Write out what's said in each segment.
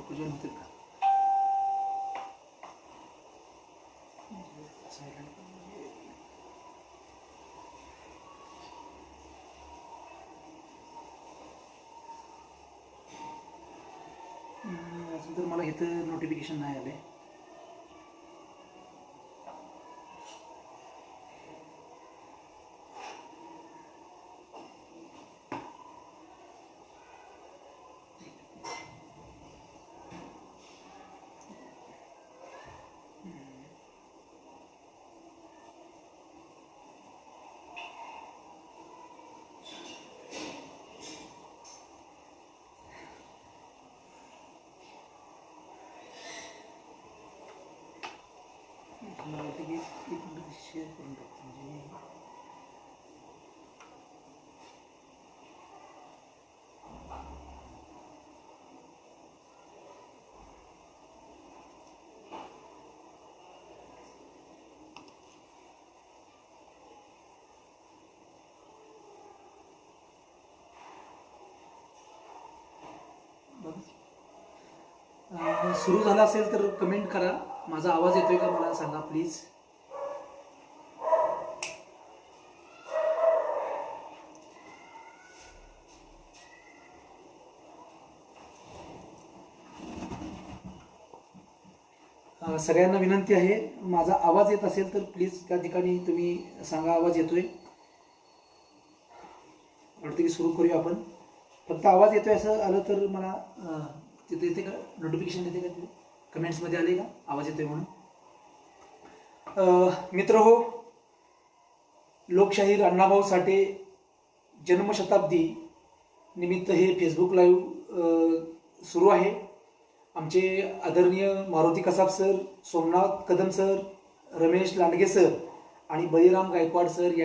पूजन होते का? अजून तर मला इथं नोटिफिकेशन नाही आले. मला वाटतं की एक मिनिट शेअर करून टाकतो म्हणजे सुरू झाला असेल तर कमेंट करा. माझा आवाज येतोय का मला सांगा प्लीज. सगळ्यांना विनंती आहे, माझा आवाज येत असेल तर प्लीज त्या ठिकाणी तुम्ही सांगा आवाज येतोय. वाटतं की सुरू करूया आपण. फक्त आवाज येतोय असं आलं तर मला तिथे येते का, नोटिफिकेशन येते का, तिथे कमेंट्समध्ये आले का आवाज येतोय म्हणून. मित्र हो, लोकशाहीर अण्णाभाऊ साठे जन्मशताब्दी निमित्त हे फेसबुक लाईव्ह सुरू आहे. आमचे आदरणीय Maruti Kasab sir, Somnath Kadam sir, Ramesh Landge sir आणि बळीराम गायकवाड सर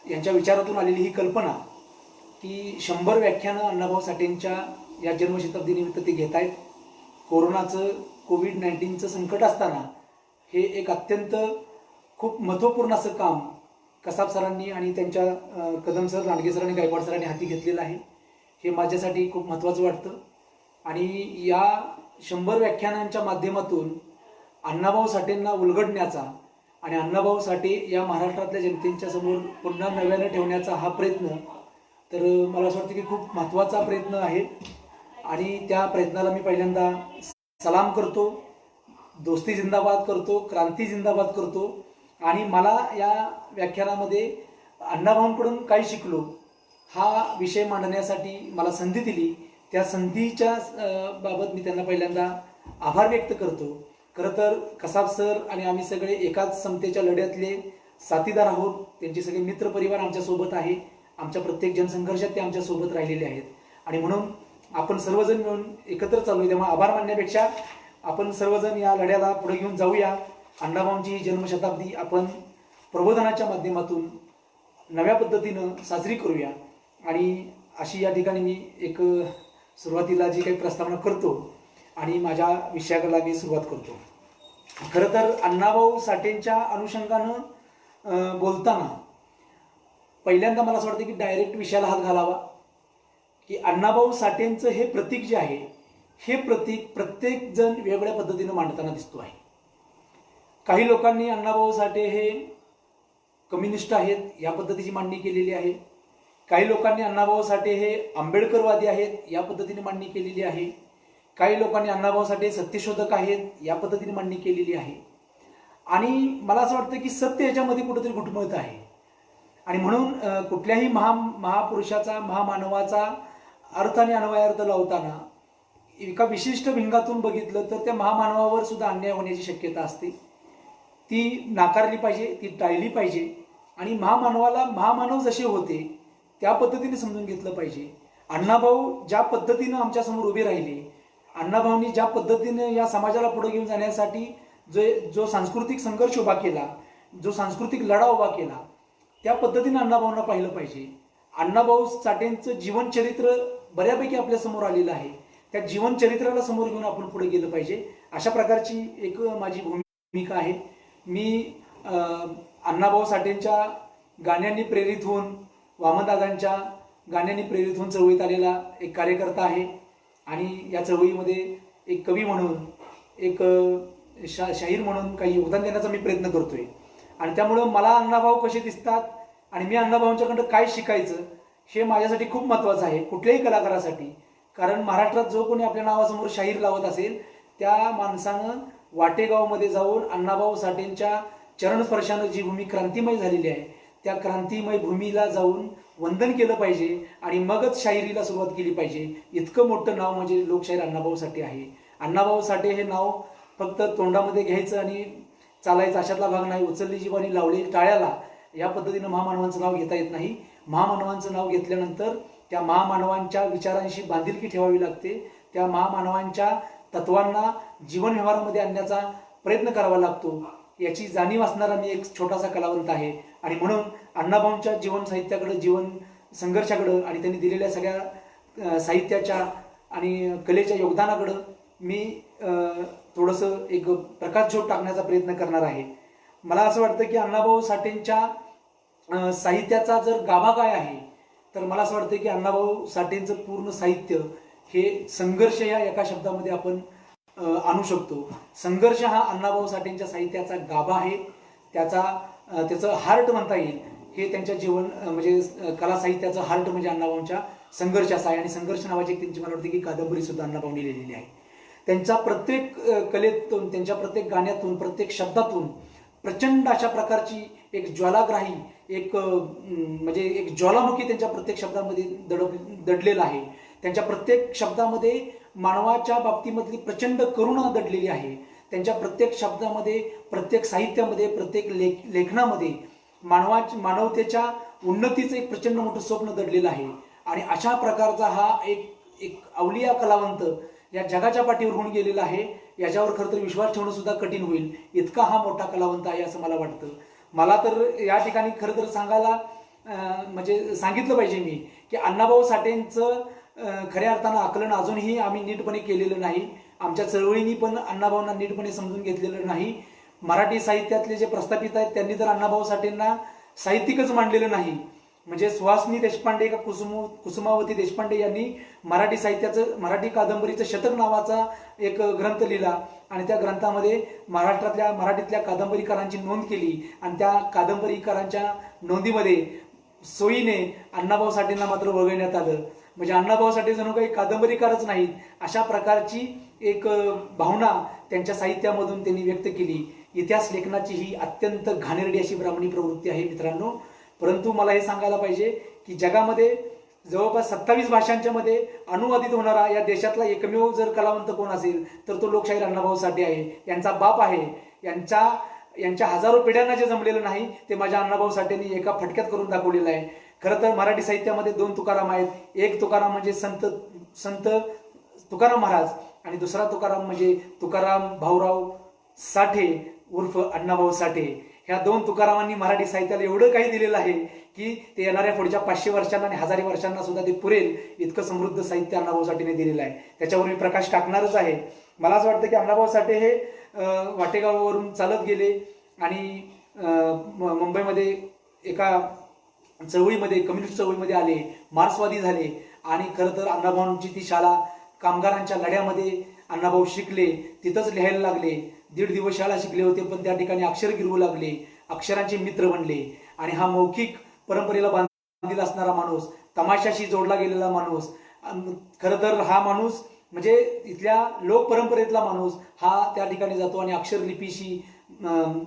यांच्या विचारातून आलेली ही कल्पना की 100 व्याख्यानं अण्णाभाऊ साठेंच्या या जन्मशताब्दी निमित्त ते घेत आहेत. कोविड-19चं संकट असताना हे एक अत्यंत खूप महत्त्वपूर्ण असं काम कसाब सरांनी आणि त्यांच्या कदम सर, लांडगे सर आणि गायकवाड सरांनी हाती घेतलेलं आहे. हे माझ्यासाठी खूप महत्त्वाचं वाटतं आणि या 100 व्याख्यानांच्या माध्यमातून अण्णाभाऊ साठेंना उलगडण्याचा आणि अण्णाभाऊ साठे या महाराष्ट्रातल्या जनतेच्या समोर पुन्हा नव्यानं ठेवण्याचा हा प्रयत्न तर मला असं वाटतं की खूप महत्त्वाचा प्रयत्न आहे आणि त्या प्रयत्नाला मी पहिल्यांदा सलाम करतो, दोस्ती जिंदाबाद करतो, क्रांती जिंदाबाद करतो. आणि मला या व्याख्यानामध्ये अण्णाभाऊंकडून काय शिकलो हा विषय मांडण्यासाठी मला संधी दिली, त्या संधीच्या बाबत मी त्यांना पहिल्यांदा आभार व्यक्त करतो. खरं तर कसाब सर आणि आम्ही सगळे एकाच समतेच्या लढ्यातले साथीदार आहोत. त्यांचे सगळे मित्रपरिवार आमच्यासोबत आहे. आमच्या प्रत्येक जनसंघर्षात ते आमच्यासोबत राहिलेले आहेत आणि म्हणून आपण सर्वजण मिळून एकत्र चालू. तेव्हा आभार मानण्यापेक्षा आपण सर्वजण या लढ्याला पुढे घेऊन जाऊया. अण्णाभाऊंची जन्मशताब्दी आपण प्रबोधनाच्या माध्यमातून नव्या पद्धतीनं साजरी करूया आणि अशी या ठिकाणी मी एक सुरुवातीला जी काही प्रस्तावना करतो आणि माझ्या विषयाला मी सुरुवात करतो. खरं तर अण्णाभाऊ साठेंच्या अनुषंगानं बोलताना पहिल्यांदा मला असं वाटतं की डायरेक्ट विषयाला हात घालावा की अण्णाभाऊ साठेंचं हे प्रतीक जे आहे हे प्रतीक प्रत्येक जण वेगवेगळ्या पद्धतीनं मांडताना दिसतो आहे. काही लोकांनी अण्णाभाऊ साठे हे कम्युनिस्ट आहेत या पद्धतीची मांडणी केलेली आहे. काही लोकांनी अण्णाभाऊ साठे हे आंबेडकरवादी आहेत या पद्धतीने मांडणी केलेली आहे. काही लोकांनी अण्णाभाऊ साठे सत्यशोधक आहेत या पद्धतीने मांडणी केलेली आहे. आणि मला असं वाटतं की सत्य याच्यामध्ये कुठेतरी घुटमळत आहे आणि म्हणून कुठल्याही महापुरुषाचा, महामानवाचा अर्थ आणि अन्वयार्थ लावताना एका विशिष्ट भिंगातून बघितलं तर त्या महामानवावर सुद्धा अन्याय होण्याची शक्यता असते. ती नाकारली पाहिजे, ती टाळली पाहिजे आणि महामानवाला महामानव जसे होते त्या पद्धतीने समजून घेतलं पाहिजे. अण्णाभाऊ ज्या पद्धतीनं आमच्यासमोर उभे राहिले, अण्णाभाऊंनी ज्या पद्धतीने या समाजाला पुढे घेऊन जाण्यासाठी जो सांस्कृतिक संघर्ष उभा केला, जो सांस्कृतिक लढा उभा केला, त्या पद्धतीने अण्णाभाऊंना पाहिलं पाहिजे. अण्णाभाऊ साठेंचं जीवनचरित्र बऱ्यापैकी आपल्यासमोर आलेलं आहे. त्या जीवनचरित्राला समोर घेऊन आपण पुढे गेलं पाहिजे. अशा प्रकारची एक माझी भूमिका आहे. मी अण्णाभाऊ साठेंच्या गाण्यांनी प्रेरित होऊन, वामनदादांच्या गाण्यांनी प्रेरित होऊन चळवळीत आलेला एक कार्यकर्ता आहे आणि या चळवळीमध्ये एक कवी म्हणून, एक शाहीर म्हणून काही योगदान देण्याचा मी प्रयत्न करतोय. आणि त्यामुळं मला अण्णाभाऊ कसे दिसतात आणि मी अण्णाभाऊंच्याकडं काय शिकायचं हे माझ्यासाठी खूप महत्त्वाचं आहे, कुठल्याही कलाकारासाठी. कारण महाराष्ट्रात जो कोणी आपल्या नावासमोर शाहीर लावत असेल त्या माणसानं वाटेगावमध्ये जाऊन अण्णाभाऊ साठेंच्या चरणस्पर्शानं जी भूमी क्रांतिमय झालेली आहे त्या क्रांतिमय भूमीला जाऊन वंदन केलं पाहिजे आणि मगच शाहिरीला सुरुवात केली पाहिजे. इतकं मोठं नाव म्हणजे लोकशाहीर अण्णाभाऊ साठे आहे. अण्णाभाऊ साठे हे नाव फक्त तोंडामध्ये घ्यायचं आणि चालायचं अशातला भाग नाही. उचलली जीवानी लावली टाळ्याला या पद्धतीनं महामानवांचं नाव घेता येत नाही. महामानवांचं नाव घेतल्यानंतर त्या महामानवांच्या विचारांशी बांधिलकी ठेवावी लागते. त्या महामानवांच्या तत्वांना जीवन व्यवहारामध्ये आणण्याचा प्रयत्न करावा लागतो. याची जाणीव असणारा मी एक छोटासा कलावंत आहे. आणि म्हणून अण्णाभाऊंच्या जीवन साहित्याकडं, जीवन संघर्षाकडं आणि त्यांनी दिलेल्या सगळ्या साहित्याच्या आणि कलेच्या योगदानाकडं मी थोडंसं एक प्रकाशझोत टाकण्याचा प्रयत्न करणार आहे. मला असं वाटतं की अण्णाभाऊ साठेंच्या साहित्याचा जर गाभा काय आहे तर मला असं वाटतं की अण्णाभाऊ साठेंचं पूर्ण साहित्य हे संघर्ष या एका शब्दामध्ये आपण आणू शकतो. संघर्ष हा अण्णाभाऊ साठेंच्या साहित्याचा गाभा आहे. त्याचं हार्ट म्हणता येईल. हे त्यांच्या जीवन म्हणजे कला साहित्याचं हार्ट म्हणजे अण्णाभाऊंच्या संघर्ष असा आहे. आणि संघर्ष नावाची त्यांची मला वाटते की कादंबरी सुद्धा अण्णाभाऊंनी लिहिलेली आहे. त्यांच्या प्रत्येक कलेतून, त्यांच्या प्रत्येक गाण्यातून, प्रत्येक शब्दातून प्रचंड अशा प्रकारची एक ज्वालाग्राही, एक म्हणजे एक ज्वालामुखी त्यांच्या प्रत्येक शब्दामध्ये दडलेला आहे. त्यांच्या प्रत्येक शब्दामध्ये मानवाच्या बाबतीमधली प्रचंड करुणा दडलेली आहे. त्यांच्या प्रत्येक शब्दामध्ये, प्रत्येक साहित्यामध्ये, प्रत्येक लेखनामध्ये मानवतेच्या उन्नतीचं एक प्रचंड मोठं स्वप्न दडलेलं आहे. आणि अशा प्रकारचा हा एक अवलिया कलावंत या जगाच्या पाठीवर होऊन गेलेला आहे. याच्यावर खरं तर विश्वास ठेवणं सुद्धा कठीण होईल, इतका हा मोठा कलावंत आहे असं मला वाटतं. मला तर या ठिकाणी खरं तर सांगायला म्हणजे सांगितलं पाहिजे मी की अण्णाभाऊ साठेंचं खऱ्या अर्थानं आकलन अजूनही आम्ही नीटपणे केलेलं नाही. आमच्या चळवळींनी पण अण्णाभाऊंना नीटपणे समजून घेतलेलं नाही. मराठी साहित्यातले जे प्रस्थापित आहेत त्यांनी तर अण्णाभाऊ साठेंना साहित्यिकच मांडलेलं नाही. म्हणजे सुहासिनी देशपांडे का कुसुमावती देशपांडे यांनी मराठी साहित्याचं, मराठी कादंबरीचं शतक नावाचा एक ग्रंथ लिहिला आणि त्या ग्रंथामध्ये मराठीतल्या कादंबरीकारांची नोंद केली आणि त्या कादंबरीकारांच्या नोंदीमध्ये सोयीने अण्णाभाऊ साठेंना मात्र वगळण्यात आलं. म्हणजे अण्णाभाऊ साठे जणू काही कादंबरीकारच नाहीत अशा प्रकारची एक भावना त्यांच्या साहित्यामधून त्यांनी व्यक्त केली. इतिहास लेखनाची ही अत्यंत घाणेरडी अशी ब्राह्मणी प्रवृत्ती आहे मित्रांनो. परंतु मला हे सांगायला पाहिजे की जगामध्ये जवळपास 27 भाषांच्या मध्ये अनुवादित होणारा या देशातला एकमेव जर कलावंत कोण असेल तर तो लोकशाहीर अण्णाभाऊ साठे आहे. यांचा बाप आहे. यांच्या हजारो पिढ्यांना जे जमलेलं नाही ते माझ्या अण्णाभाऊ साठेंनी एका फटक्यात करून दाखवलेलं आहे. खरं तर मराठी साहित्यामध्ये 2 तुकाराम आहेत. एक तुकाराम म्हणजे संत तुकाराम महाराज आणि दुसरा तुकाराम म्हणजे तुकाराम भाऊराव साठे उर्फ अण्णाभाऊ साठे. ह्या 2 तुकारामांनी मराठी साहित्याला एवढं काही दिलेलं आहे की ते येणाऱ्या पुढच्या 500 वर्षांना आणि 1000 वर्षांना सुद्धा ते पुरेल इतकं समृद्ध साहित्य अण्णाभाऊ साठेने दिलेलं आहे. त्याच्यावर मी प्रकाश टाकणारच आहे. मला असं वाटतं की अण्णाभाऊ साठे हे वाटेगावावरून चालत गेले आणि मुंबईमध्ये एका चळवळीमध्ये, कम्युनिस्ट चळवळीमध्ये आले, मार्क्सवादी झाले आणि खरं तर अण्णाभाऊंची ती शाळा कामगारांच्या लढ्यामध्ये अण्णाभाऊ शिकले. तिथंच लिहायला लागले. 1.5 दिवस शाळा शिकले होते पण त्या ठिकाणी अक्षर गिरवू लागले. अक्षरांचे मित्र बनले आणि हा मौखिक परंपरेला बांधील असणारा माणूस, तमाशाशी जोडला गेलेला माणूस, खरं तर हा माणूस म्हणजे इथल्या लोक परंपरेतला माणूस हा त्या ठिकाणी जातो आणि अक्षरलिपीशी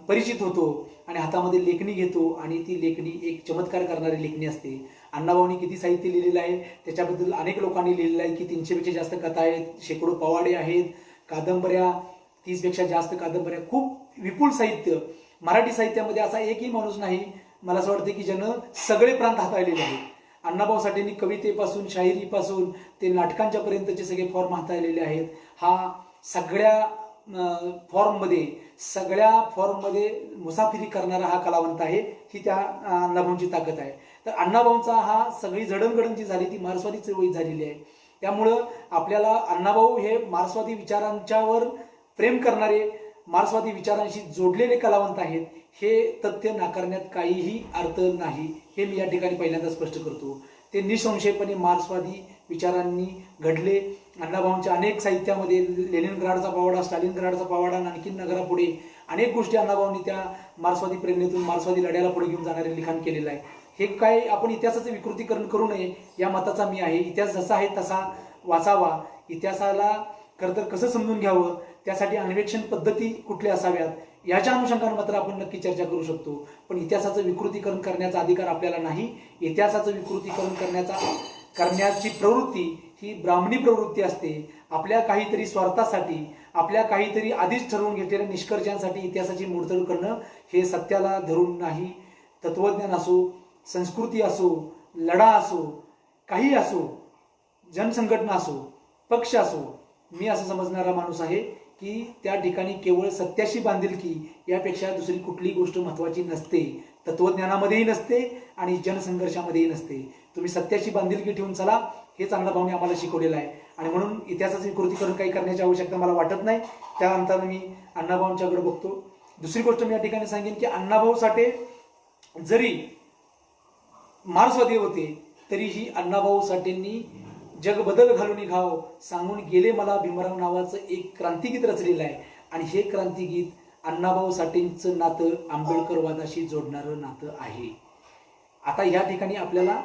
परिचित होतो आणि हातामध्ये लेखणी घेतो आणि ती लेखणी एक चमत्कार करणारी लेखणी असते. अण्णाभाऊंनी किती साहित्य लिहिलेलं आहे त्याच्याबद्दल अनेक लोकांनी लिहिलेलं आहे की 300 पेक्षा जास्त कथा आहेत, शेकडो पवाडे आहेत, कादंबऱ्या 30 पेक्षा जास्त कादंबऱ्या, खूप विपुल साहित्य. मराठी साहित्यामध्ये असा एकही माणूस नाही मला असं वाटतं की ज्यानं सगळे प्रांत हाताळलेले आहेत. अण्णाभाऊ साठेंनी कवितेपासून, शाहिरीपासून ते नाटकांच्या पर्यंतचे सगळे फॉर्म हाताळलेले आहेत. हा सगळ्या फॉर्ममध्ये मुसाफिरी करणारा हा कलावंत आहे. ही त्या अण्णाभाऊंची ताकद आहे. तर अण्णाभाऊंचा हा सगळी जडणघडण जी झाली ती मार्क्सवादी चळवळीत झालेली आहे. त्यामुळं आपल्याला अण्णाभाऊ हे मार्क्सवादी विचारांच्यावर प्रेम करणारे, मार्क्सवादी विचारांशी जोडलेले कलावंत आहेत हे तथ्य नाकारण्यात काहीही अर्थ नाही. हे मी या ठिकाणी पहिल्यांदा स्पष्ट करतो. ते निसंशयपणे मार्क्सवादी विचारांनी घडले. अण्णाभाऊंच्या अनेक साहित्यामध्ये लेनिनग्राडचा पवाडा, स्टालिनग्राडचा पवाडा, आणखीन नगरापुढे अनेक गोष्टी अण्णाभाऊंनी त्या मार्क्सवादी प्रेरणेतून मार्क्सवादी लढ्याला पुढे घेऊन जाणारे लिखाण केलेलं आहे. हे काय आपण इतिहासाचं विकृतीकरण करू नये या मताचा मी आहे. इतिहास जसा आहे तसा वाचावा. इतिहासाला खरं तर कसं समजून घ्यावं, त्यासाठी अन्वेषण पद्धती कुठल्या असाव्यात याच्या अनुषंगाने मात्र आपण नक्की चर्चा करू शकतो. पण इतिहासाचं विकृतीकरण करण्याचा अधिकार आपल्याला नाही. इतिहासाचं विकृतीकरण करण्याची प्रवृत्ती ही ब्राह्मणी प्रवृत्ती असते. आपल्या काहीतरी स्वार्थासाठी, आपल्या काहीतरी आधीच ठरवून घेतलेल्या निष्कर्षांसाठी इतिहासाची मोडतोड करणं हे सत्याला धरून नाही. तत्वज्ञान असो, संस्कृती असो, लढा असो, काही असो, जनसंघटना असो, पक्ष असो, मी असं समजणारा माणूस आहे की त्या ठिकाणी केवळ सत्याशी बांधिलकी यापेक्षा दुसरी कुठली गोष्ट महत्त्वाची नसते. तत्वज्ञानामध्येही नसते आणि जनसंघर्षामध्येही नसते. तुम्ही सत्याशी बांधिलकी ठेवून चला, हेच अण्णाभाऊंनी आम्हाला शिकवलेलं आहे. आणि म्हणून इतिहासाचं विकृतीकरण काही करण्याची आवश्यकता मला वाटत नाही. त्यानंतर मी अण्णाभाऊंच्याकडे बघतो. दुसरी गोष्ट मी या ठिकाणी सांगेन की अण्णाभाऊ साठे जरी मार्क्सवादी होते तरीही अण्णाभाऊ साठेंनी जग बदल घालून घाव सांगून गेले मला भीमराव नावाचं एक क्रांतिगीत रचलेलं आहे. आणि हे क्रांतिगीत अण्णाभाऊ साठेंचं नातं आंबेडकरवादाशी जोडणारं नातं आहे. आता या ठिकाणी आपल्याला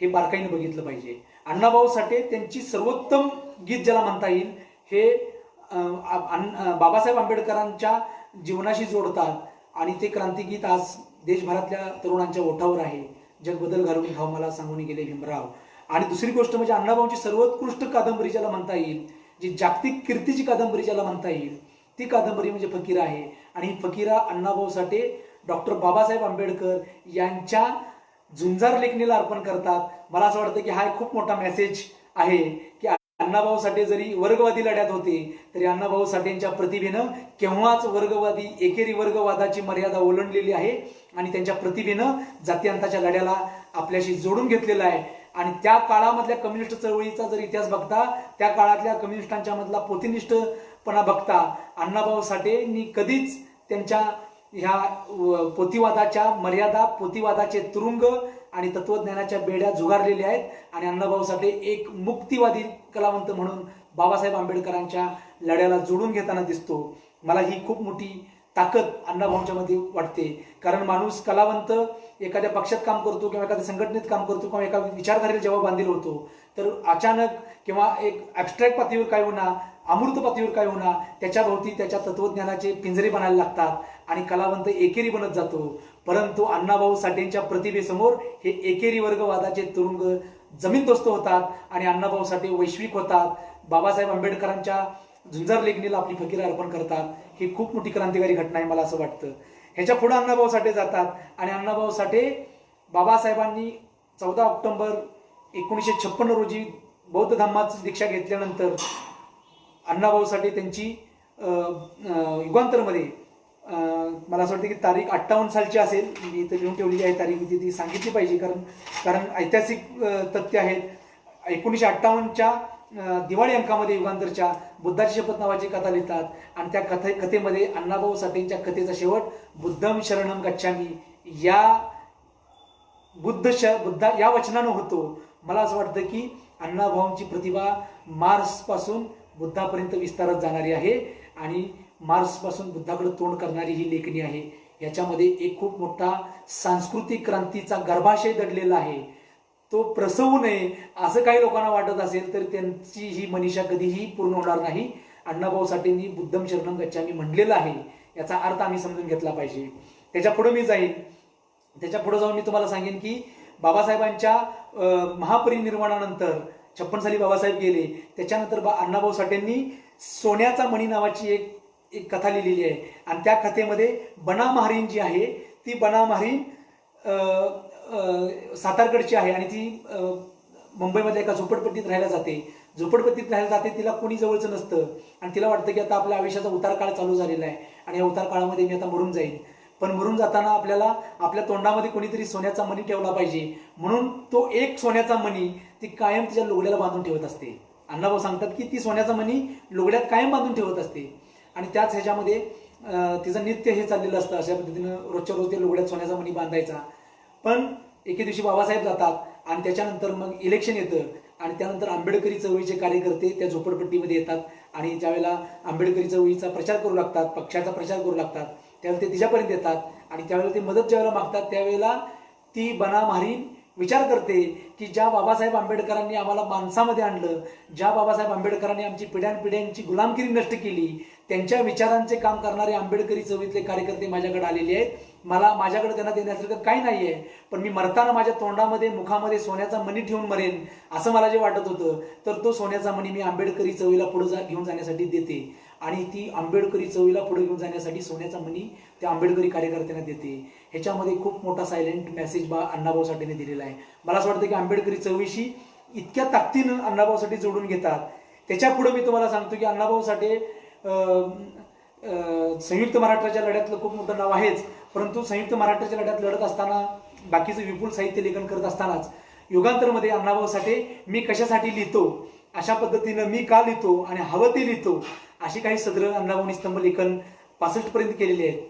हे बारकाईने बघितलं पाहिजे. अण्णाभाऊ साठे त्यांची सर्वोत्तम गीत ज्याला म्हणता येईल हे बाबासाहेब आंबेडकरांच्या जीवनाशी जोडतात. आणि ते क्रांतिगीत आज देशभरातल्या तरुणांच्या ओठावर आहे. जग बदल घालून घाव मला सांगून गेले भीमराव. आणि दुसरी गोष्ट म्हणजे अण्णाभाऊंची सर्वोत्कृष्ट कादंबरी ज्याला म्हणता येईल, जी जागतिक कीर्तीची कादंबरी ज्याला म्हणता येईल, ती कादंबरी म्हणजे फकीरा आहे. आणि ही फकीरा अण्णाभाऊ साठे डॉक्टर बाबासाहेब आंबेडकर यांच्या झुंजार लेखणीला अर्पण करतात. मला असं वाटतं की हा खूप मोठा मेसेज आहे की अण्णाभाऊ साठे जरी वर्गवादी लढ्यात होते तरी अण्णाभाऊ साठेंच्या प्रतिभेनं केव्हाच वर्गवादी एकेरी वर्गवादाची मर्यादा ओलांडलेली आहे. आणि त्यांच्या प्रतिभेनं जातीअंताच्या लढ्याला आपल्याशी जोडून घेतलेला आहे. आणि त्या काळामधल्या कम्युनिस्ट चळवळीचा जर इतिहास बघता, त्या काळातल्या कम्युनिस्टांच्या मधला पोथीनिष्ठपणा बघता, अण्णाभाऊ साठेंनी कधीच त्यांच्या ह्या पोथीवादाच्या मर्यादा, पोथीवादाचे तुरुंग आणि तत्वज्ञानाच्या बेड्या झुगारलेल्या आहेत. आणि अण्णाभाऊ साठे एक मुक्तिवादी कलावंत म्हणून बाबासाहेब आंबेडकरांच्या लढ्याला जोडून घेताना दिसतो. मला ही खूप मोठी ताकद अण्णाभाऊंच्या मध्ये वाटते. कारण माणूस कलावंत एखाद्या पक्षात काम करतो किंवा एखाद्या संघटनेत काम करतो किंवा एका विचारधारेला जेव्हा बांधील होतो तर अचानक किंवा एक ॲबस्ट्रॅक्ट पातळीवर काय होणार, अमूर्त पातळीवर काय होणार, त्याच्या भोवती त्याच्या तत्वज्ञानाचे पिंजरे बनायला लागतात आणि कलावंत एकेरी बनत जातो. परंतु अण्णाभाऊ साठेंच्या प्रतिभेसमोर हे एकेरी वर्गवादाचे तुरुंग जमीनदोस्त होतात आणि अण्णाभाऊ साठे वैश्विक होतात. बाबासाहेब आंबेडकरांच्या झुंजार लेखणीला आपली फकीरा अर्पण करतात. ही खूप मोठी क्रांतिकारी घटना आहे मला असं वाटतं. ह्याच्या पुढे अण्णाभाऊ साठे जातात आणि अण्णाभाऊ साठे बाबासाहेबांनी 14 ऑक्टोबर 1956 रोजी बौद्ध धम्माची दीक्षा घेतल्यानंतर अण्णाभाऊ साठे त्यांची युगांतरमध्ये मला असं वाटतं की तारीख 58 सालची असेल. मी इथं लिहून ठेवलेली आहे तारीख, ती सांगितली पाहिजे कारण ऐतिहासिक तथ्य आहेत. 1958च्या दिवाळी अंकामध्ये युगांतरच्या बुद्धाची शपथ नावाची कथा लिहितात. आणि त्या कथेमध्ये अण्णाभाऊ साठेंच्या कथेचा शेवट बुद्धम शरणम गच्छामी या बुद्धा या वचनानं होतो. मला असं वाटतं की अण्णाभाऊंची प्रतिभा मार्क्स पासून बुद्धापर्यंत विस्तारत जाणारी आहे आणि मार्क्स पासून बुद्धाकडे तोंड करणारी ही लेखणी आहे. याच्यामध्ये एक खूप मोठा सांस्कृतिक क्रांतीचा गर्भाशय दडलेला आहे. तो प्रसवू नये असं काही लोकांना वाटत असेल तर त्यांची ही मनीषा कधीही पूर्ण होणार नाही. अण्णाभाऊ साठेंनी बुद्धम शरणम गच्छामी म्हणलेलं आहे, याचा अर्थ आम्ही समजून घेतला पाहिजे. त्याच्या पुढे मी जाईन. त्याच्या पुढे जाऊन मी तुम्हाला सांगेन की बाबासाहेबांच्या महापरिनिर्वाणानंतर 56 साली बाबासाहेब गेले. त्याच्यानंतर अण्णाभाऊ साठेंनी सोन्याचा मणी नावाची एक कथा लिहिलेली आहे. आणि त्या कथेमध्ये बना महारीन जी आहे ती बना महारीन सातारकडची आहे आणि ती मुंबईमध्ये एका झोपडपट्टीत राहायला जाते. तिला कोणी जवळचं नसतं आणि तिला वाटतं की आता आपल्या आयुष्याचा उतार काळ चालू झालेला आहे आणि या उतार काळामध्ये मी आता मरून जाईल. पण मरून जाताना आपल्याला आपल्या तोंडामध्ये कोणीतरी सोन्याचा मणी ठेवला पाहिजे, म्हणून तो एक सोन्याचा मणी ती कायम तिच्या लुगड्याला बांधून ठेवत असते. अण्णाभाऊ सांगतात की ती सोन्याचा मणी लुगड्यात कायम बांधून ठेवत असते. आणि त्याच ह्याच्यामध्ये तिचं नित्य हे चाललेलं असतं. अशा पद्धतीनं रोजच्या रोज ते लुगड्यात सोन्याचा मणी बांधायचा. पण एके दिवशी बाबासाहेब जातात आणि त्याच्यानंतर मग इलेक्शन येतं आणि त्यानंतर आंबेडकरी चळवळीचे कार्यकर्ते त्या झोपडपट्टीमध्ये येतात आणि ज्यावेळेला आंबेडकरी चळवळीचा प्रचार करू लागतात, पक्षाचा प्रचार करू लागतात, त्यावेळेला ते तिच्यापर्यंत येतात आणि त्यावेळेला ते मदत ज्यावेळेला मागतात त्यावेळेला ती बनामारी विचार करते की ज्या बाबासाहेब आंबेडकरांनी आम्हाला माणसामध्ये आणलं, ज्या बाबासाहेब आंबेडकरांनी आमची पिढ्यानपिढ्यांची गुलामगिरी नष्ट केली, त्यांच्या विचारांचे काम करणारे आंबेडकरी चळवळीतले कार्यकर्ते माझ्याकडे आलेले आहेत. माझ्याकडे त्यांना देण्यासारखं काही नाहीये, पण मी मरताना माझ्या तोंडामध्ये मुखामध्ये सोन्याचा मणी ठेवून मरेन असं मला जे वाटत होतं, तर तो सोन्याचा मणी मी आंबेडकरी चळवळीला पुढे घेऊन जाण्यासाठी देते आणि ती आंबेडकरी चळवळीला पुढे घेऊन जाण्यासाठी सोन्याचा मणी त्या आंबेडकरी कार्यकर्त्यांना देते. ह्याच्यामध्ये खूप मोठा सायलेंट मेसेज अण्णाभाऊ साठेने दिलेला आहे. मला असं वाटतं की आंबेडकरी चळवळीशी इतक्या ताकदीनं अण्णाभाऊ साठे जोडून घेतात. त्याच्या पुढे मी तुम्हाला सांगतो की अण्णाभाऊ साठे संयुक्त महाराष्ट्राच्या लढ्यातलं खूप मोठं नाव आहेच, परंतु संयुक्त महाराष्ट्राच्या लढ्यात लढत असताना बाकीचं विपुल साहित्य लेखन करत असतानाच युगांतरमध्ये अण्णाभाऊ साठे मी कशासाठी लिहितो, अशा पद्धतीनं मी का लिहितो आणि हवं ते लिहितो अशी काही सदर अण्णाभाऊंनी स्तंभलेखन 65 पर्यंत केलेली आहेत.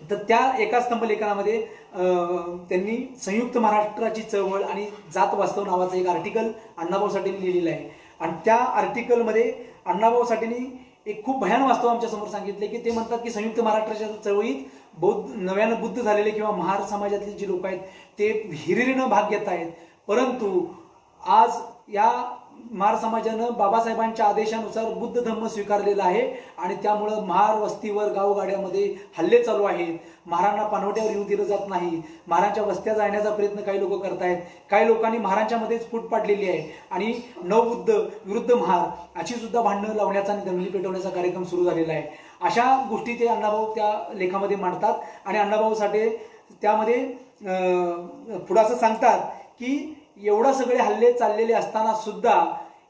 तर त्या एका स्तंभलेखनामध्ये त्यांनी संयुक्त महाराष्ट्राची चळवळ आणि जात वास्तव नावाचं एक आर्टिकल अण्णाभाऊ साठेंनी लिहिलेलं आहे आणि त्या आर्टिकलमध्ये अण्णाभाऊ साठेंनी एक खूप भयान वास्तव आमच्या समोर सांगितले की ते म्हणतात की संयुक्त महाराष्ट्राच्या चळवळीत नव्यानं बुद्ध झालेले किंवा महार समाजातले जे लोक आहेत ते हिरिरीनं भाग घेत आहेत, परंतु आज या महार समाजानं बाबासाहेबांच्या आदेशानुसार बुद्ध धम्म स्वीकारलेला आहे आणि त्यामुळं महार वस्तीवर गावगाड्यामध्ये हल्ले चालू आहेत. महारांना पानवट्यावर येऊ दिलं जात नाही. महारांच्या वस्त्या जाण्याचा प्रयत्न काही लोक करतायत. काही लोकांनी महारांच्या मध्येच फूट पाडलेली आहे आणि नवबुद्ध विरुद्ध महार अशी सुद्धा भांडणं लावण्याचा आणि दंगली पेटवण्याचा कार्यक्रम सुरू झालेला आहे. अशा गोष्टी ते अण्णाभाऊ त्या लेखामध्ये मांडतात आणि अण्णाभाऊ साठे त्यामध्ये पुढं असं सांगतात की एवढा सगळे हल्ले चाललेले असताना सुद्धा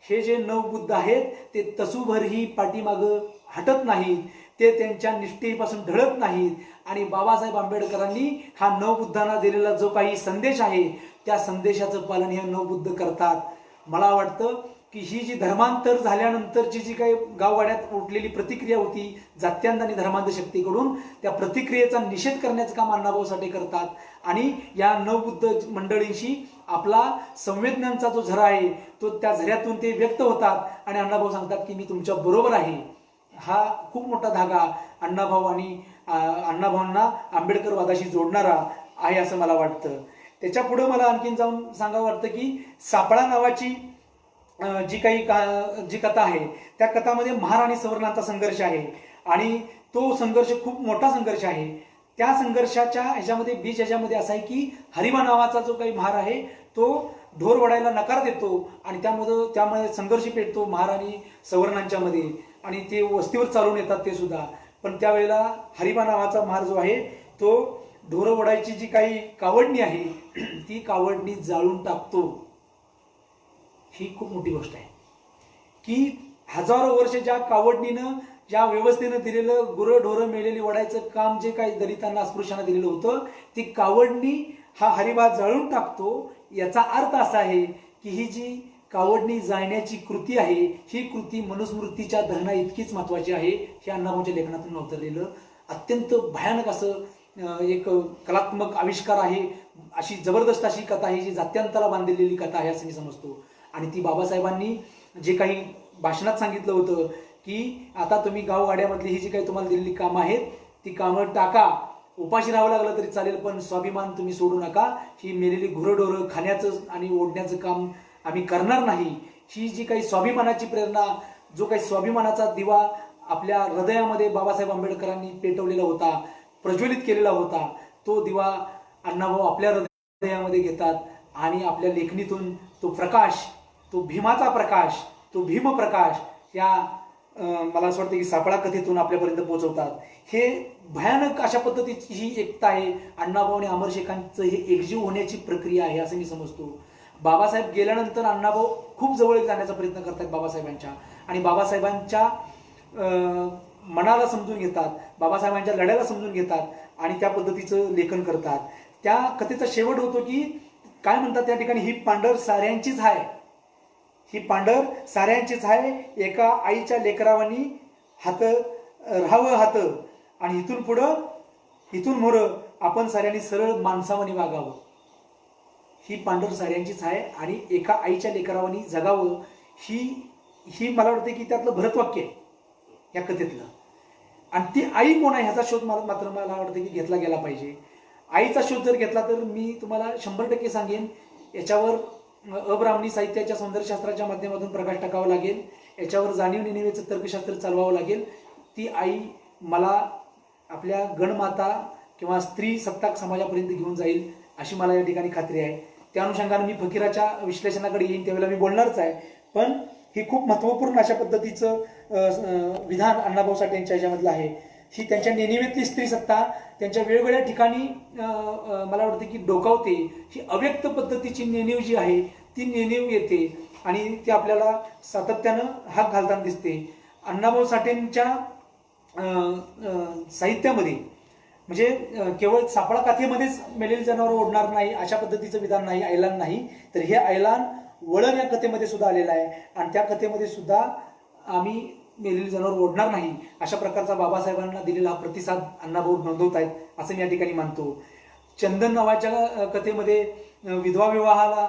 हे जे नवबुद्ध आहेत ते तसूभरही पाठीमागं हटत नाहीत, ते त्यांच्या निष्ठेपासून ढळत नाहीत आणि बाबासाहेब आंबेडकरांनी हा नवबुद्धांना दिलेला जो काही संदेश आहे त्या संदेशाचं पालन हे नवबुद्ध करतात. मला वाटतं की ही जी धर्मांतर झाल्यानंतरची जी काही गावगाड्यात उठलेली प्रतिक्रिया होती जात्यांत आणि धर्मांध शक्तीकडून, त्या प्रतिक्रियेचा निषेध करण्याचं काम अण्णाभाऊ साठे करतात आणि या नवबुद्ध मंडळींशी आपला संवेदनांचा जो झरा आहे तो त्या झऱ्यातून ते व्यक्त होतात आणि अण्णाभाऊ सांगतात की मी तुमच्या बरोबर आहे. हा खूप मोठा धागा अण्णाभाऊ आणि अण्णाभाऊंना आंबेडकरवादाशी जोडणारा आहे असं मला वाटतं. त्याच्या पुढे मला आणखीन जाऊन सांगावं वाटतं की सापळा नावाची जी कथा आहे त्या कथामध्ये महार आणि सवर्णांचा संघर्ष आहे आणि तो संघर्ष खूप मोठा संघर्ष आहे. त्या संघर्षाच्या ह्याच्यामध्ये असं आहे की हरिबा नावाचा जो काही महार आहे तो ढोर वडायला नकार देतो आणि त्यामुळे संघर्ष पेटतो महार आणि सवर्णांच्या मध्ये आणि ते वस्तीवर चालून येतात ते सुद्धा. पण त्यावेळेला हरिबा नावाचा महार जो आहे तो ढोर वडायची जी काही कावडणी आहे ती कावडणी जाळून टाकतो. ही खूप मोठी गोष्ट आहे की हजारो वर्ष ज्या कावडणीनं ज्या व्यवस्थेनं दिलेलं गुरं ढोरं मेलेली वडायचं काम जे काही दलितांना अस्पृश्यांना दिलेलं होतं ती कावडणी हा हरिबा जाळून टाकतो. याचा अर्थ असा आहे की ही जी कावडणी जाळण्याची कृती आहे ही कृती मनुस्मृतीच्या दहना इतकीच महत्वाची आहे. हे अण्णाभाऊंच्या लेखनातून अवतरलेलं अत्यंत भयानक असं एक कलात्मक आविष्कार आहे. अशी जबरदस्त अशी कथा आहे जी जात्यांताला बांधलेली कथा आहे असं मी समजतो. आणि ती बाबासाहेबांनी जे काही भाषणात सांगितलं होतं की आता तुम्ही गावगाड्यामधली ही जी काही तुम्हाला दिलेली कामं आहेत ती कामं टाका, उपाशी राहावं लागलं तरी चालेल पण स्वाभिमान तुम्ही सोडू नका. ही मेलेली गुरंढोरं खाण्याचं आणि ओढण्याचं काम आम्ही करणार नाही. ही जी काही स्वाभिमानाची प्रेरणा, जो काही स्वाभिमानाचा दिवा आपल्या हृदयामध्ये बाबासाहेब आंबेडकरांनी पेटवलेला होता, प्रज्वलित केलेला होता, तो दिवा अण्णाभाऊ आपल्या हृदयामध्ये घेतात आणि आपल्या लेखणीतून तो प्रकाश, तो भीमाचा प्रकाश, तो भीमप्रकाश या मला असं वाटतं की सापळा कथेतून आपल्यापर्यंत पोहोचवतात. हे भयानक अशा पद्धतीची ही एकता आहे. अण्णाभाऊ आणि अमरशेखांचं हे एकजीव होण्याची प्रक्रिया आहे असं मी समजतो. बाबासाहेब गेल्यानंतर अण्णाभाऊ खूप जवळ जाण्याचा प्रयत्न करतात बाबासाहेबांच्या आणि बाबासाहेबांच्या मनाला समजून घेतात, बाबासाहेबांच्या लढ्याला समजून घेतात आणि त्या पद्धतीचं लेखन करतात. त्या कथेचा शेवट होतो की काय म्हणतात त्या ठिकाणी, ही पांढर साऱ्यांचीच आहे, ही पांढर साऱ्यांचीच आहे, एका आईच्या लेकरावानी हात राहावं हात आणि इथून पुढं इथून मोर आपण साऱ्यांनी सरळ माणसावानी वागावं. ही पांढर साऱ्यांचीच आहे आणि एका आईच्या लेकरावानी जगावं ही ही मला वाटतं की त्यातलं भरतवाक्य आहे या कथेतलं. आणि ती आई कोण आहे ह्याचा शोध मात्र मला वाटतं की घेतला गेला पाहिजे. आईचा शोध जर घेतला तर मी तुम्हाला 100% सांगेन याच्यावर अब्राह्मणी साहित्याच्या सौंदर्यशास्त्राच्या माध्यमातून प्रकाश टाकावा लागेल, याच्यावर जाणीव नेणीवेचं तर्कशास्त्र चालवावं लागेल. ती आई मला आपल्या गणमाता किंवा स्त्री सत्ताक समाजापर्यंत घेऊन जाईल अशी मला या ठिकाणी खात्री आहे. त्या अनुषंगाने मी फकीराच्या विश्लेषणाकडे येईन त्यावेळेला मी बोलणारच आहे. पण ही खूप महत्त्वपूर्ण अशा पद्धतीचं विधान अण्णाभाऊ साठे यांच्या ह्याच्यामधलं आहे. ही त्यांच्या नेणिवेतली स्त्री सत्ता त्यांच्या वेगवेगळ्या ठिकाणी मला वाटतं की डोकावते. ही अव्यक्त पद्धतीची नेणीव जी आहे ती नेणीव येते आणि ती आपल्याला सातत्यानं हाक घालताना दिसते. अण्णाभाऊ साठेंच्या साहित्यामध्ये म्हणजे केवळ सापळा काथेमध्येच मेलेली जनावर ओढणार नाही अशा पद्धतीचं विधान नाही, ऐलान नाही, तर हे ऐलान वळण या कथेमध्ये सुद्धा आलेलं आहे. आणि त्या कथेमध्ये सुद्धा आम्ही मेलेली जनावर ओढणार नाही अशा प्रकारचा बाबासाहेबांना दिलेला हा प्रतिसाद अण्णाभाऊ नोंदवत आहेत असं मी या ठिकाणी मानतो. चंदन नावाच्या कथेमध्ये विधवा विवाहाला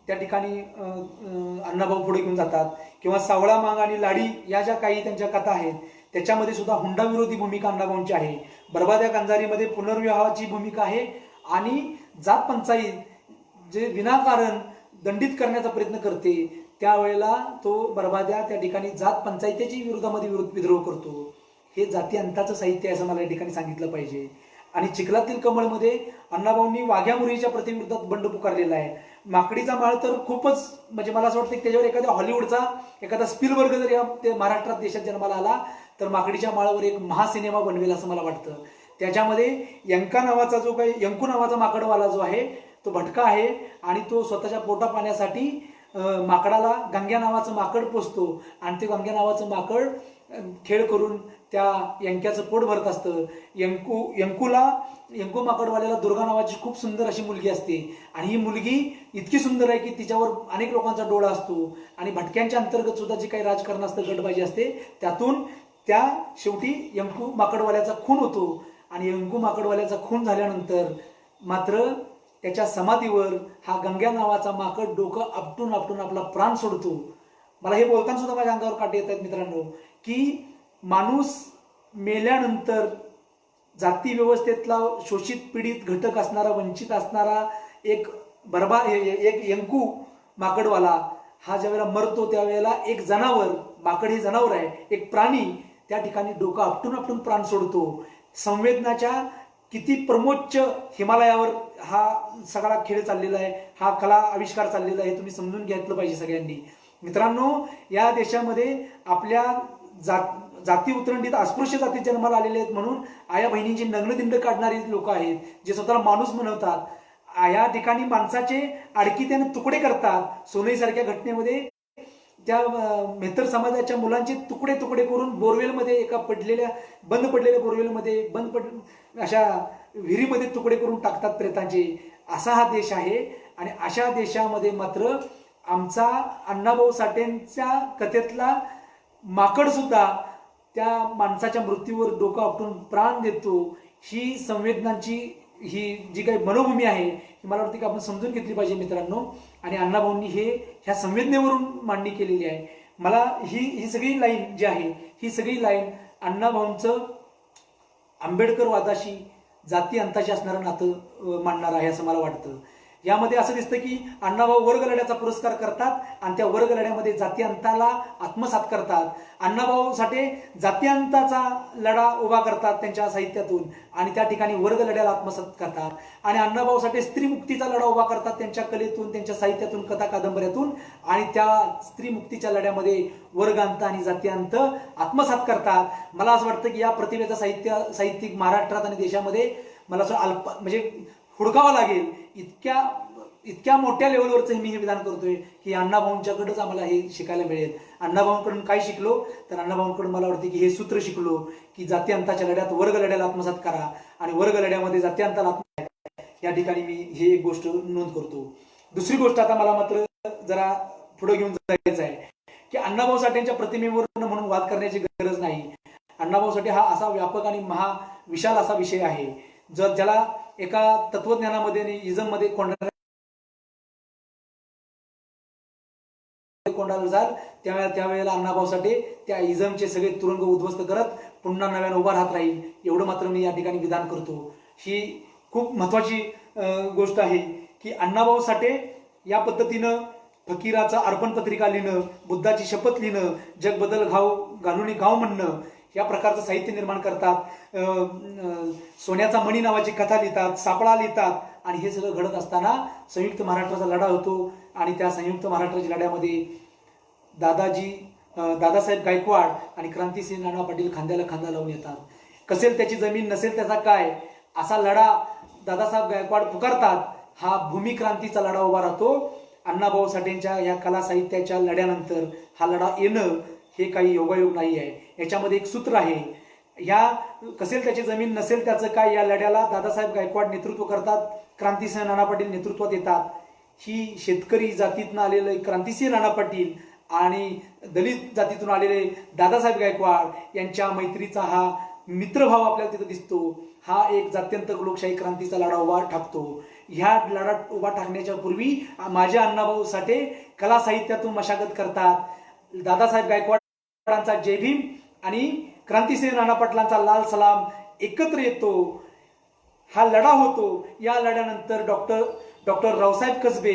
त्या ठिकाणी अण्णाभाऊ पुढे घेऊन जातात. किंवा सावळा मांग आणि लाडी या ज्या काही त्यांच्या कथा आहेत त्याच्यामध्ये सुद्धा हुंडाविरोधी भूमिका अण्णाभाऊंची आहे. बरबाद्या कांजारीमध्ये पुनर्विवाहाची भूमिका आहे आणि जात पंचायत जे विनाकारण दंडित करण्याचा प्रयत्न करते त्यावेळेला तो बरबाद्या त्या ठिकाणी जात पंचायतीच्या विरोधामध्ये विद्रोह करतो. हे जाती अंताचं साहित्य आहे असं मला या ठिकाणी सांगितलं पाहिजे. आणि चिखलातील कमळमध्ये अण्णाभाऊंनी वाघ्या मुरीच्या प्रतिविरोधात बंड पुकारलेला आहे. माकडीचा माळ तर खूपच म्हणजे मला असं वाटतं की त्याच्यावर एखाद्या हॉलिवूडचा एखादा स्पिलबर्ग जर या ते महाराष्ट्रात देशात जन्माला आला तर माकडीच्या माळावर एक महासिनेमा बनवेल असं मला वाटतं. त्याच्यामध्ये यंका नावाचा जो काही यंकू नावाचा माकडवाला जो आहे तो भटका आहे आणि तो स्वतःच्या पोटा पाण्यासाठी माकडाला गंग्या नावाचं माकड पोसतो आणि ते गंग्या नावाचं माकड खेळ करून त्या यंक्याचं पोट भरत असतं. यंकू माकडवाल्याला दुर्गा नावाची खूप सुंदर अशी मुलगी असते आणि ही मुलगी इतकी सुंदर आहे की तिच्यावर अनेक लोकांचा डोळा असतो आणि भटक्यांच्या अंतर्गत सुद्धा जे काही राजकारण असतं गटबाजी असते त्यातून त्या शेवटी यंकू माकडवाल्याचा खून होतो आणि यंकू माकडवाल्याचा खून झाल्यानंतर मात्र त्याच्या समाधीवर हा गंग्या नावाचा माकड डोकं आपटून आपटून आपला प्राण सोडतो. मला हे बोलताना सुद्धा माझ्या अंगावर काटे येत आहेत मित्रांनो की माणूस मेल्यानंतर जाती व्यवस्थेतला शोषित पीडित घटक असणारा वंचित असणारा एक यंकू माकडवाला हा ज्यावेळेला मरतो त्यावेळेला एक जनावर माकड हे जनावर आहे एक प्राणी त्या ठिकाणी डोकं आपटून आपटून प्राण सोडतो. संवेदनाच्या किती प्रमोच्च हिमालयावर हा सगळा खेळ चाललेला आहे, हा कला आविष्कार चाललेला आहे, तुम्ही समजून घेतलं पाहिजे सगळ्यांनी. मित्रांनो या देशामध्ये आपल्या जाती उतरंडीत अस्पृश्य जाती जन्माला आलेले आहेत म्हणून आया बहिणींची नग्नदिंड काढणारी लोक आहेत जे स्वतःला माणूस म्हणवतात. या ठिकाणी माणसाचे आडकी त्याने तुकडे करतात. सोनईसारख्या घटनेमध्ये त्या मेहतर समाजाच्या मुलांचे तुकडे तुकडे करून बोरवेलमध्ये एका बंद पडलेल्या बोरवेलमध्ये अशा विहिरीमध्ये तुकडे करून टाकतात प्रेतांचे. असा हा देश आहे आणि अशा देशामध्ये मात्र आमचा अण्णाभाऊ साठेंच्या कथेतला माकड सुद्धा त्या माणसाच्या मृत्यूवर डोकं आपटून प्राण देतो. ही संवेदनांची ही जी काही मनोभूमी आहे ही मला वाटतं की आपण समजून घेतली पाहिजे मित्रांनो. आणि अण्णाभाऊंनी ह्या संवेदनेवरून मांडणी केलेली आहे. मला ही सगळी लाईन जी आहे ही सगळी लाईन अण्णाभाऊंचं आंबेडकर वादाशी जाती अंताशी असणारं नातं मांडणार आहे असं मला वाटतं. यामध्ये असं दिसतं की अण्णाभाऊ वर्ग लढ्याचा पुरस्कार करतात आणि त्या वर्ग लढ्यामध्ये जाती अंताला आत्मसात करतात. अण्णाभाऊ साठे जाती अंताचा लढा उभा करतात त्यांच्या साहित्यातून आणि त्या ठिकाणी वर्ग लढ्याला आत्मसात करतात. आणि अण्णाभाऊ साठे स्त्री मुक्तीचा लढा उभा करतात त्यांच्या कलेतून त्यांच्या साहित्यातून कथा कादंबऱ्यातून आणि त्या स्त्री मुक्तीच्या लढ्यामध्ये वर्ग अंत आणि जाती अंत आत्मसात करतात. मला असं वाटतं की या प्रतिभेचा साहित्यिक महाराष्ट्रात आणि देशामध्ये मला असं म्हणजे हुडकावं लागेल. इतक्या मोठ्या लेवलवरचं मी हे विधान करतोय की अण्णाभाऊंच्याकडेच आम्हाला हे शिकायला मिळेल. अण्णाभाऊंकडून काय शिकलो तर अण्णाभाऊंकडून मला वाटते की हे सूत्र शिकलो की जाती अंताच्या लढ्यात वर्ग लढ्याला आत्मसात करा आणि वर्ग लढ्यामध्ये जाती अंताला या ठिकाणी मी ही एक गोष्ट नोंद करतो. दुसरी गोष्ट आता मला मात्र जरा पुढे घेऊन जायचं आहे की अण्णाभाऊ साठेंच्या प्रतिमेवर म्हणून वाद करण्याची गरज नाही. अण्णाभाऊ साठे हा असा व्यापक आणि विशाल असा विषय आहे ज्याला एका तत्वज्ञानामध्ये आणि इझममध्ये तोंडाला जाल त्यावेळेला अण्णाभाऊ साठे त्या इझमचे सगळे तुरुंग उद्ध्वस्त करत पुन्हा नव्यानं उभा राहत राहील, एवढं मात्र मी या ठिकाणी विधान करतो. ही खूप महत्वाची गोष्ट आहे की अण्णाभाऊ साठे या पद्धतीनं फकीराचा अर्पण पत्रिका लिहिणं, बुद्धाची शपथ लिहिणं, जग बदल घालून गाव म्हणणं, या प्रकारचं साहित्य निर्माण करतात. सोन्याचा मणी नावाची कथा लिहितात, सापळा लिहितात. आणि हे सगळं घडत असताना संयुक्त महाराष्ट्राचा लढा होतो आणि त्या संयुक्त महाराष्ट्राच्या लढ्यामध्ये दादासाहेब गायकवाड आणि क्रांतिसिंह नाना पाटील खांद्याला खांदा लावून येतात. कसेल त्याची जमीन नसेल त्याचा काय, असा लढा दादासाहेब गायकवाड पुकारतात. हा भूमिक्रांतीचा लढा उभा राहतो. अण्णाभाऊ साठेंच्या या कला साहित्याच्या लढ्यानंतर हा लढा येणं हे काही योगायोग नाही आहे. याच्यामध्ये एक सूत्र आहे. या कसेल त्याची जमीन नसेल त्याचं काय या लढ्याला दादासाहेब गायकवाड नेतृत्व करतात, क्रांतिसिंह नाना पाटील नेतृत्वात येतात. ही शेतकरी जातीतून आलेले क्रांतिसिंह नाना पाटील आणि दलित जातीतून आलेले दादासाहेब गायकवाड यांच्या मैत्रीचा हा मित्रभाव आपल्याला तिथं दिसतो. हा एक जात्यंतक लोकशाही क्रांतीचा लढा उभा ठाकतो. ह्या लढा उभा टाकण्याच्या पूर्वी माझे अण्णाभाऊ साठे कला साहित्यातून मशागत करतात. दादासाहेब गायकवाडांचा जय भीम आणि क्रांतिसिंह नाना पाटलांचा लाल सलाम एकत्र येतो. हा लढा होतो. या लढ्यानंतर डॉक्टर रावसाहेब कसबे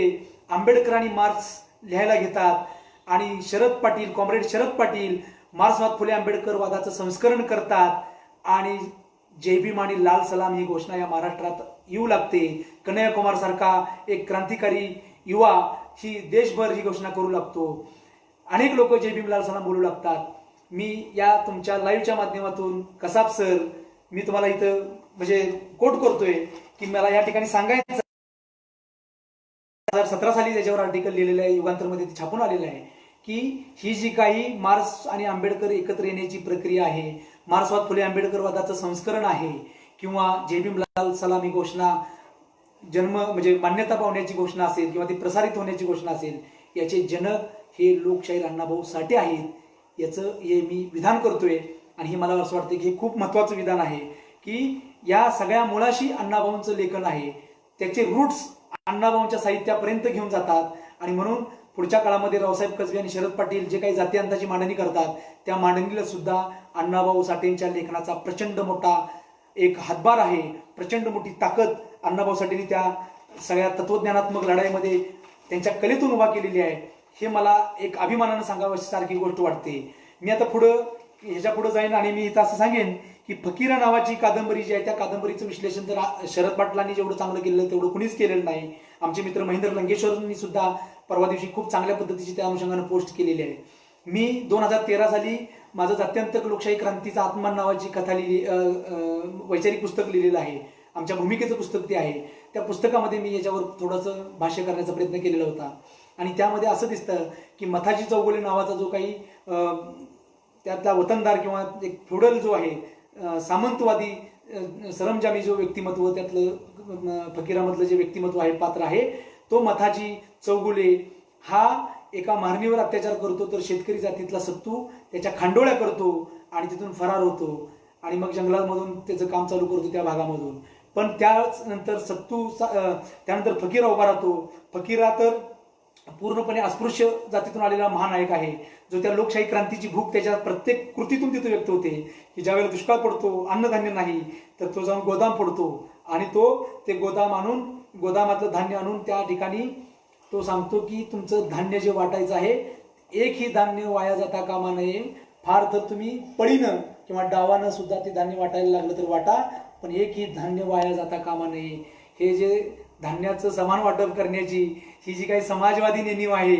आंबेडकर आणि मार्क्स लिहायला घेतात आणि कॉम्रेड शरद पाटील मार्क्सवाद फुले आंबेडकर वादाचं संस्करण करतात आणि जय भीम आणि लाल सलाम ही घोषणा या महाराष्ट्रात येऊ लागते. कन्हैया कुमार सारखा एक क्रांतिकारी युवा ही देशभर ही घोषणा करू लागतो. अनेक लोक जय भीम लाल सलाम बोलू लागतात. मी या तुमच्या लाईव्हच्या माध्यमातून कसाब सर, मी तुम्हाला इथं म्हणजे कोट करतोय की मला या ठिकाणी सांगायचं 2017 साली त्याच्यावर आर्टिकल लिहिलेलं आहे, युगांतरमध्ये ते छापून आलेलं आहे की ही जी काही मार्क्स आणि आंबेडकर एकत्र येण्याची प्रक्रिया आहे, मार्क्सवाद फुले आंबेडकर वादाचं संस्करण आहे किंवा जय भीम लाल सलाम ही घोषणा म्हणजे मान्यता पावण्याची घोषणा असेल किंवा ती प्रसारित होण्याची घोषणा असेल, याचे जनक हे लोकशाहीर अण्णाभाऊ साठे आहेत. याचं हे मी विधान करतोय आणि हे मला असं वाटतं की हे खूप महत्वाचं विधान आहे की या सगळ्या मुळाशी अण्णाभाऊंचं लेखन आहे. त्याचे रूट्स अण्णाभाऊंच्या साहित्यापर्यंत घेऊन जातात आणि म्हणून पुढच्या काळामध्ये रावसाहेब कसबे आणि शरद पाटील जे काही जातीअंताची मांडणी करतात त्या मांडणीला सुद्धा अण्णाभाऊ साठेंच्या लेखनाचा प्रचंड मोठा एक हातभार आहे. प्रचंड मोठी ताकद अण्णाभाऊ साठेंनी त्या सगळ्या तत्वज्ञानात्मक लढाईमध्ये त्यांच्या कलेतून उभा केलेली आहे. हे मला एक अभिमानानं सांगावं सारखी गोष्ट वाटते. मी आता ह्याच्या पुढे जाईन आणि मी इथं असं सांगेन की फकीरा नावाची कादंबरी जी आहे त्या कादंबरीचं विश्लेषण तर शरद पाटलांनी जेवढं चांगलं केलेलं तेवढं कुणीच केलेलं नाही. आमचे मित्र महेंद्र लंकेश्वरांनी सुद्धा परवा दिवशी खूप चांगल्या पद्धतीची त्या अनुषंगानं पोस्ट केलेली आहे. मी 2013 साली माझं जात्यंतक लोकशाही क्रांतीचा आत्मान नावाची कथा वैचारिक पुस्तक लिहिलेलं आहे. आमच्या भूमिकेचं पुस्तक ते आहे. त्या पुस्तकामध्ये मी याच्यावर थोडंसं भाष्य करण्याचा प्रयत्न केलेला होता आणि त्यामध्ये असं दिसतं की मथाजी चौगुले नावाचा जो काही त्यातला वतनदार किंवा एक फ्युडल जो आहे सामंतवादी सरंजामी जो व्यक्तिमत्व त्यातलं फकीरामधलं जे व्यक्तिमत्व आहे पात्र आहे तो मथाजी चौगुले हा एका महारणीवर अत्याचार करतो तर शेतकरी जातीतला सत्तू त्याच्या खांडोळ्या करतो आणि तिथून फरार होतो आणि मग जंगलामधून त्याचं काम चालू करतो त्या भागामधून. पण त्यानंतर त्यानंतर फकीरा उभा राहतो. फकीरा तर पूर्णपणे अस्पृश्य जातीतून आलेला महानायक आहे जो त्या लोकशाही क्रांतीची भूक त्याच्या प्रत्येक कृतीतून तिथे व्यक्त होते की ज्यावेळेला दुष्काळ पडतो अन्नधान्य नाही तर तो जाऊन गोदाम फोडतो आणि ते गोदाम आणून गोदामातलं धान्य आणून त्या ठिकाणी तो सांगतो की तुमचं धान्य जे वाटायचं आहे एकही धान्य वाया जाता कामा नये. फार तर तुम्ही पळीनं किंवा डावानं सुद्धा ते धान्य वाटायला लागलं तर वाटा पण एकही धान्य वाया जाता कामा नये. हे जे धान्याचं समान वाटप करण्याची ही जी काही समाजवादी नेणीव आहे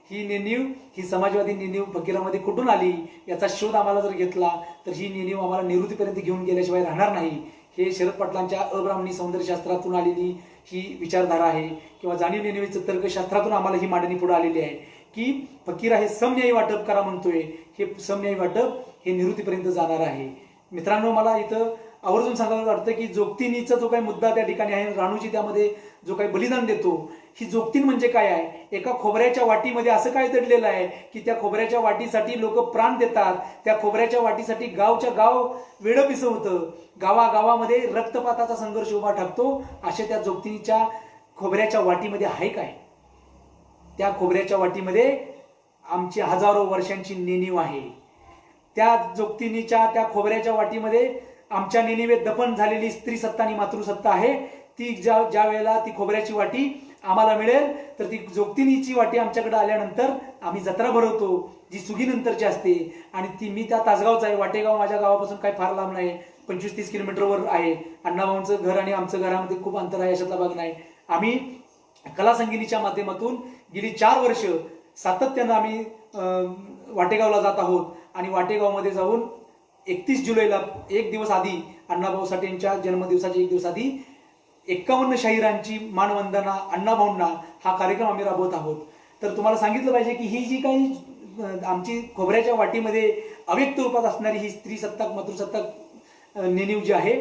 ही समाजवादी नेणीव फकीरामध्ये कुठून आली याचा शोध आम्हाला जर घेतला तर ही नेणीव आम्हाला निवृत्तीपर्यंत घेऊन गेल्याशिवाय राहणार नाही. हे शरद पाटलांच्या अब्राह्मणी सौंदर्यशास्त्रातून आलेली ही विचारधारा आहे किंवा जाणीव नेणीवीचं तर्कशास्त्रातून आम्हाला ही मांडणी पुढे आलेली आहे की फकीरा हे समन्यायी वाटप करा म्हणतोय. हे समन्यायी वाटप हे निवृत्तीपर्यंत जाणार आहे. मित्रांनो, मला इथं आवर्जून सांगायला वाटतं की जोगतीनीचा जो काही मुद्दा त्या ठिकाणी आहे, राणूजी त्यामध्ये जो काही बलिदान देतो, ही जोगतीन म्हणजे काय आहे? एका खोबऱ्याच्या वाटीमध्ये असं काय दडलेलं आहे की त्या खोबऱ्याच्या वाटीसाठी लोक प्राण देतात. त्या खोबऱ्याच्या वाटीसाठी गावच्या गाव वेडं पिसं होतं. गावागावामध्ये रक्तपाताचा संघर्ष उभा ठाकतो. अशा त्या जोगतीनीच्या खोबऱ्याच्या वाटीमध्ये आहे काय? त्या खोबऱ्याच्या वाटीमध्ये आमची हजारो वर्षांची नेणीव आहे. त्या जोगतिनीच्या त्या खोबऱ्याच्या वाटीमध्ये आमच्या नेणिवेत दफन झालेली स्त्री सत्ता आणि मातृसत्ता आहे. ती ज्या वेळेला ती खोबऱ्याची वाटी आम्हाला मिळेल तर ती जोगतिनीची वाटी आमच्याकडे आल्यानंतर आम्ही जत्रा भरवतो, जी सुगीनंतरची असते. आणि ती मी त्या तासगावचा आहे. वाटेगाव माझ्या गावापासून काही फार लांब नाही, 25-30 किलोमीटरवर आहे. अण्णाभाऊंचं घर आणि आमचं घरामध्ये खूप अंतर आहे, याच्यातला भाग नाही. आम्ही कला संगीनीच्या माध्यमातून गेली 4 वर्ष सातत्यानं आम्ही वाटेगावला जात आहोत. आणि वाटेगावमध्ये जाऊन 31 जुलैला एक दिवस आधी, अण्णाभाऊ साठे यांच्या जन्मदिवसाच्या एक दिवस आधी 51 शाहिरांची मानवंदना अण्णाभाऊंना हा कार्यक्रम आम्ही राबवत आहोत. तर तुम्हाला सांगितलं पाहिजे की ही जी काही आमची खोबऱ्याच्या वाटीमध्ये अव्यक्त रूपात असणारी ही स्त्री सत्ताक मातृसत्ताक नेणीव जी आहे,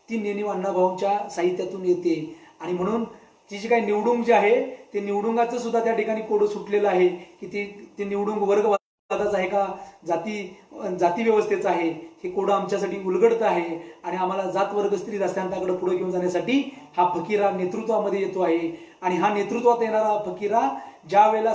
ती नेणीव अण्णाभाऊंच्या साहित्यातून येते. आणि म्हणून ती जी काही निवडुंग जे आहे ते निवडुंगाचं सुद्धा त्या ठिकाणी कोड सुटलेलं आहे की ते निवडुंग वर्गवादाचं आहे का जाती व्यवस्थेचं आहे, हे कोड आमच्यासाठी उलगडत आहे. आणि आम्हाला जात वर्ग स्त्री दस्तांताकडे पुढे घेऊन जाण्यासाठी हा फकीरा नेतृत्वामध्ये येतो आहे. आणि हा नेतृत्वात येणारा फकीरा ज्या वेळेला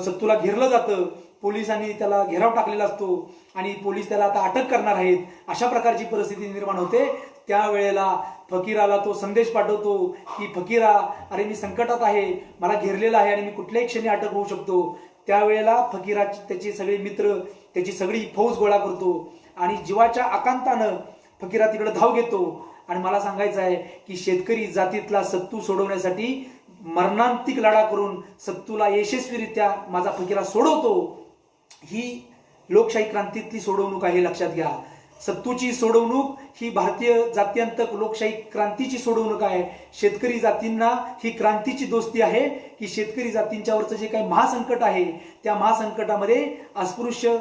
सत्तूला घेरलं जातं, पोलिसांनी त्याला घेराव टाकलेला असतो आणि पोलीस त्याला आता अटक करणार आहेत, अशा प्रकारची परिस्थिती निर्माण होते. त्यावेळेला फकीराला तो संदेश पाठवतो की फकीरा, अरे मी संकटात आहे, मला घेरलेला आहे आणि मी कुठल्याही क्षणी अटक होऊ शकतो. त्यावेळेला फकीरा त्याचे सगळे मित्र, त्याची सगळी फौज गोळा करतो आणि जीवाच्या आकांतानं फकीरा तिकडे धाव घेतो. आणि मला सांगायचं आहे की शेतकरी जातीतला सत्तू सोडवण्यासाठी मरणांतिक लढा करून सत्तूला यशस्वीरित्या माझा फकीरा सोडवतो. ही लोकशाही क्रांतीतली सोडवणूक आहे, लक्षात घ्या. सत्तूची सोडवणूक ही भारतीय जात्यंतक लोकशाही क्रांतीची सोडवणूक आहे. शेतकरी जातींना ही क्रांतीची दोस्ती आहे की शेतकरी जातींच्यावरचं जे काही महासंकट आहे, त्या महासंकटामध्ये अस्पृश्य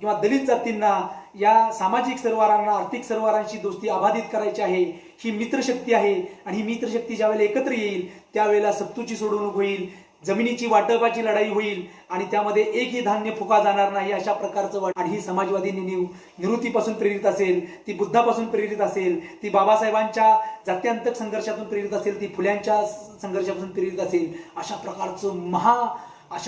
किंवा दलित जातींना, या सामाजिक सरवारांना, आर्थिक सरवारांची दोस्ती अबाधित करायची आहे. ही मित्रशक्ती आहे. आणि ही मित्रशक्ती ज्यावेळेला एकत्र येईल त्यावेळेला सत्तूची सोडवणूक होईल, जमिनीची वाटपाची लढाई होईल आणि त्यामध्ये एकही धान्य फुका जाणार नाही, अशा प्रकारचं. आणि ही समाजवादी नेणीव निवृत्तीपासून प्रेरित असेल, ती बुद्धापासून प्रेरित असेल, ती बाबासाहेबांच्या जात्यांतक संघर्षातून प्रेरित असेल, ती फुल्यांच्या संघर्षापासून प्रेरित असेल, अशा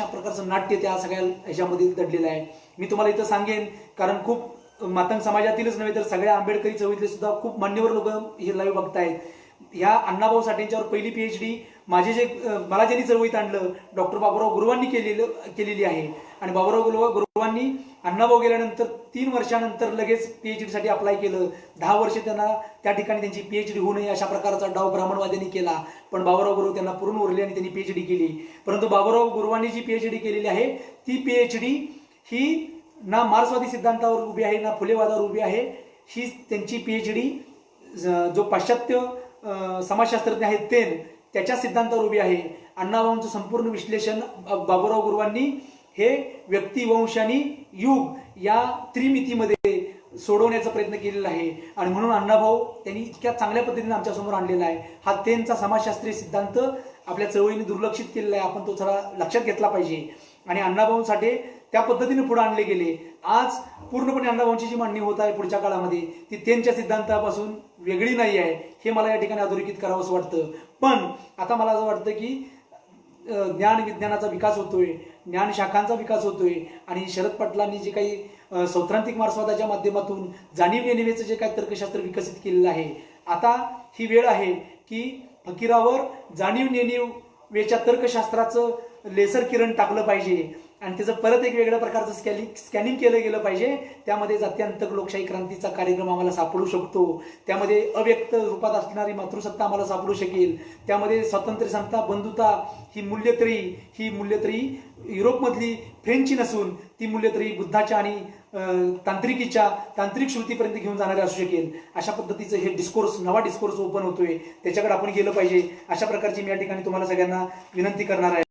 प्रकारचं नाट्य त्या सगळ्या ह्याच्यामध्ये दडलेलं आहे. मी तुम्हाला इथं सांगेन, कारण खूप मातंग समाजातीलच नव्हे तर सगळ्या आंबेडकरी चळवळीतले सुद्धा खूप मान्यवर लोक हे लाईव्ह बघतायत. ह्या अण्णाभाऊ साठेंच्यावर पहिली PhD मला ज्यांनी चळवळीत आणलं डॉक्टर बाबुराव गुरुवांनी केलेली आहे. आणि बाबुराव गुरुवांनी अण्णाभाऊ गेल्यानंतर 3 वर्षानंतर लगेच PhD साठी अप्लाय केलं. 10 वर्ष त्यांना त्या ठिकाणी त्यांची PhD होऊ नये अशा प्रकारचा डाव ब्राह्मणवाद्यांनी केला. पण बाबुराव गुरु त्यांना पुरून उरले आणि त्यांनी PhD केली. परंतु बाबुराव गुरुवांनी जी PhD केलेली आहे ती PhD ही ना मार्क्सवादी सिद्धांतावर उभी आहे ना फुलेवादावर उभी आहे. ही त्यांची PhD जो पाश्चात्य समाजशास्त्रज्ञ आहेत त्याच्या सिद्धांतावर उभी आहे. अण्णाभाऊंचं संपूर्ण विश्लेषण बाबुराव गुरुवांनी हे व्यक्ती, वंश आणि युग या त्रिमितीमध्ये सोडवण्याचा प्रयत्न केलेला आहे. आणि म्हणून अण्णाभाऊ त्यांनी इतक्या चांगल्या पद्धतीने आमच्यासमोर आणलेला आहे. हा त्यांचा समाजशास्त्रीय सिद्धांत आपल्या चळवळीने दुर्लक्षित केलेला आहे, आपण तो थोडा लक्षात घेतला पाहिजे. आणि अण्णाभाऊंसाठी त्या पद्धतीने पुढे आणले गेले. आज पूर्णपणे अण्णाभाऊंची जी मांडणी होत आहे पुढच्या काळामध्ये ती त्यांच्या सिद्धांतापासून वेगळी नाही आहे, हे मला या ठिकाणी अधोरेखित करावं असं वाटतं. पण आता मला असं वाटतं की ज्ञान विज्ञानाचा विकास होतोय, ज्ञान शाखांचा विकास होतोय. आणि शरद पाटलांनी जे काही सौत्रांतिक मार्क्सवादाच्या माध्यमातून जाणीव नेणिवेचं जे काही तर्कशास्त्र विकसित केलेलं आहे, आता ही वेळ आहे की फकीरावर जाणीव नेणिवेच्या तर्कशास्त्राचं लेसर किरण टाकलं पाहिजे आणि त्याचं परत एक वेगळ्या प्रकारचं स्कॅनिंग केलं गेलं पाहिजे. त्यामध्ये जात्यांतक लोकशाही क्रांतीचा कार्यक्रम आम्हाला सापडू शकतो. त्यामध्ये अव्यक्त रूपात असणारी मातृसत्ता आम्हाला सापडू शकेल. त्यामध्ये स्वातंत्र्य, समता, बंधुता ही मूल्यत्रयी युरोपमधली फ्रेंचची नसून ती मूल्यत्रयी बुद्धाच्या आणि तांत्रिक श्रुतीपर्यंत घेऊन जाणारे असू शकेल. अशा पद्धतीचं हे नवा डिस्कोर्स ओपन होतोय, त्याच्याकडे आपण गेलं पाहिजे. अशा प्रकारची मी या ठिकाणी तुम्हाला सगळ्यांना विनंती करणार आहे.